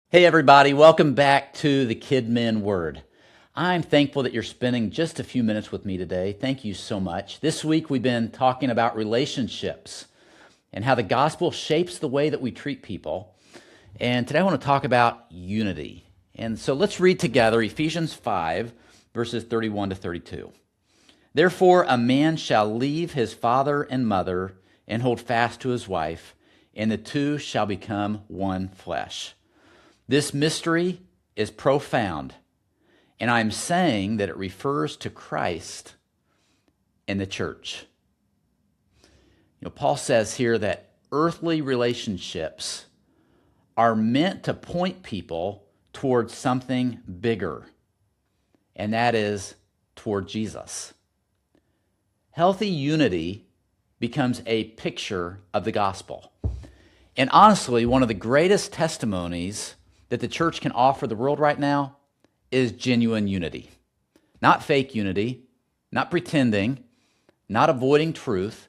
Hey everybody, welcome back to the KidMin Word. I'm thankful that you're spending just a few minutes with me today. Thank you so much. This week we've been talking about relationships and how the gospel shapes the way that we treat people. And today I want to talk about unity. And so let's read together Ephesians 5, verses 31 to 32. Therefore, a man shall leave his father and mother and hold fast to his wife, and the two shall become one flesh. This mystery is profound, and I'm saying that it refers to Christ and the church. Paul says here that earthly relationships are meant to point people towards something bigger, and that is toward Jesus. Healthy unity becomes a picture of the gospel. And honestly, one of the greatest testimonies that the church can offer the world right now is genuine unity. Not fake unity, not pretending, not avoiding truth,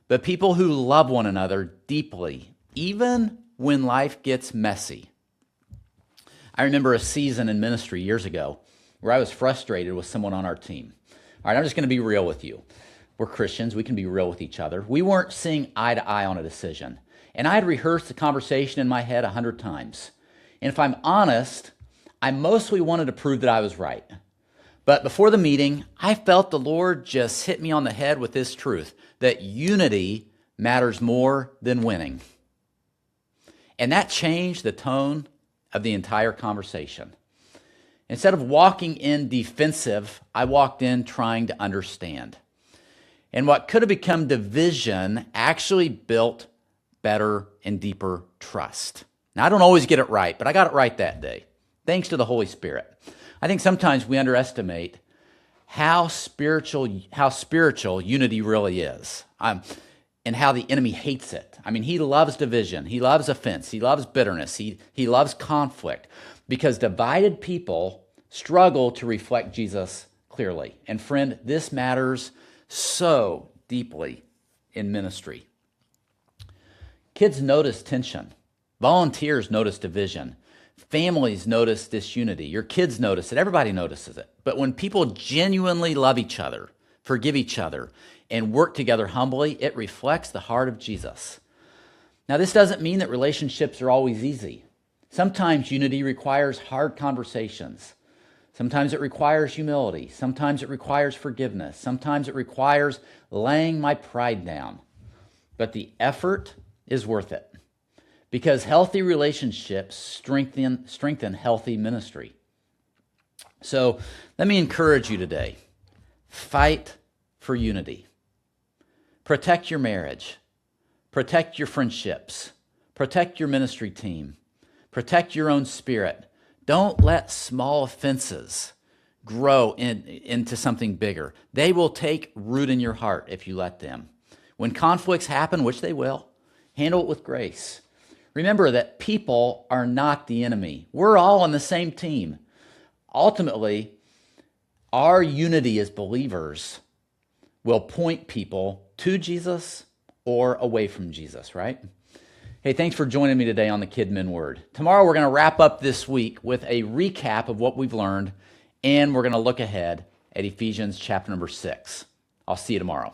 but people who love one another deeply, even when life gets messy. I remember a season in ministry years ago where I was frustrated with someone on our team. All right, I'm just going to be real with you. We're Christians. We can be real with each other. We weren't seeing eye to eye on a decision. And I had rehearsed the conversation in my head 100 times. And if I'm honest, I mostly wanted to prove that I was right. But before the meeting, I felt the Lord just hit me on the head with this truth, that unity matters more than winning. And that changed the tone of the entire conversation. Instead of walking in defensive, I walked in trying to understand. And what could have become division actually built better and deeper trust. Now, I don't always get it right, but I got it right that day, thanks to the Holy Spirit. I think sometimes we underestimate how spiritual unity really is, and how the enemy hates it. I mean, he loves division, he loves offense, he loves bitterness, he loves conflict, because divided people struggle to reflect Jesus clearly. And friend, this matters so deeply in ministry. Kids notice tension. Volunteers notice division. Families notice disunity. Your kids notice it. Everybody notices it. But when people genuinely love each other, forgive each other, and work together humbly, it reflects the heart of Jesus. Now, this doesn't mean that relationships are always easy. Sometimes unity requires hard conversations. Sometimes it requires humility. Sometimes it requires forgiveness. Sometimes it requires laying my pride down. But the effort is worth it, because healthy relationships strengthen healthy ministry. So let me encourage you today. Fight for unity. Protect your marriage. Protect your friendships. Protect your ministry team. Protect your own spirit. Don't let small offenses grow into something bigger. They will take root in your heart if you let them. When conflicts happen, which they will, handle it with grace. Remember that people are not the enemy. We're all on the same team. Ultimately, our unity as believers will point people to Jesus or away from Jesus, right? Hey, thanks for joining me today on the KidMin Word. Tomorrow we're going to wrap up this week with a recap of what we've learned, and we're going to look ahead at Ephesians chapter number 6. I'll see you tomorrow.